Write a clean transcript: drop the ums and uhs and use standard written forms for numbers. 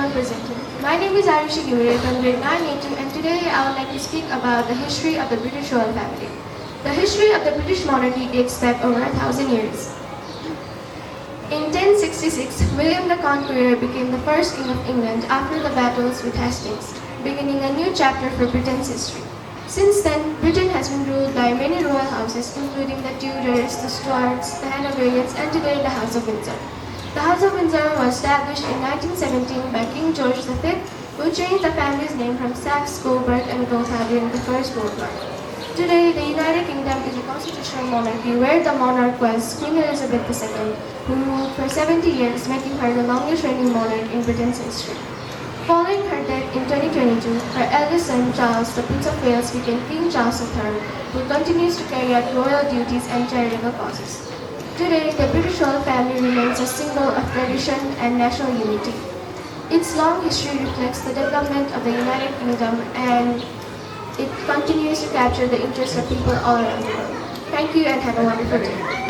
everyone presented. My name is Aarushi Ghimire from grade 9A2 and today I would like to speak about the history of the British royal family. The history of the British monarchy dates back over 1,000 years. In 1066, William the Conqueror became the first king of England after the battles with Hastings, beginning a new chapter for Britain's history. Since then, Britain has been ruled by many royal houses including the Tudors, the Stuarts, the Hanoverians and today the House of Windsor. The House of Windsor was established in 1917 by King George V, who changed the family's name from Saxe, Coburg and Gotha during the First World War. Today, the United Kingdom is a constitutional monarchy where the monarch was Queen Elizabeth II, who ruled for 70 years, making her the longest reigning monarch in Britain's history. Following her death in 2022, her eldest son Charles, the Prince of Wales, became King Charles III, who continues to carry out royal duties and charitable causes. Today, the British royal family remains a symbol of tradition and national unity. Its long history reflects the development of the United Kingdom and it continues to capture the interests of people all around the world. Thank you and have a wonderful day.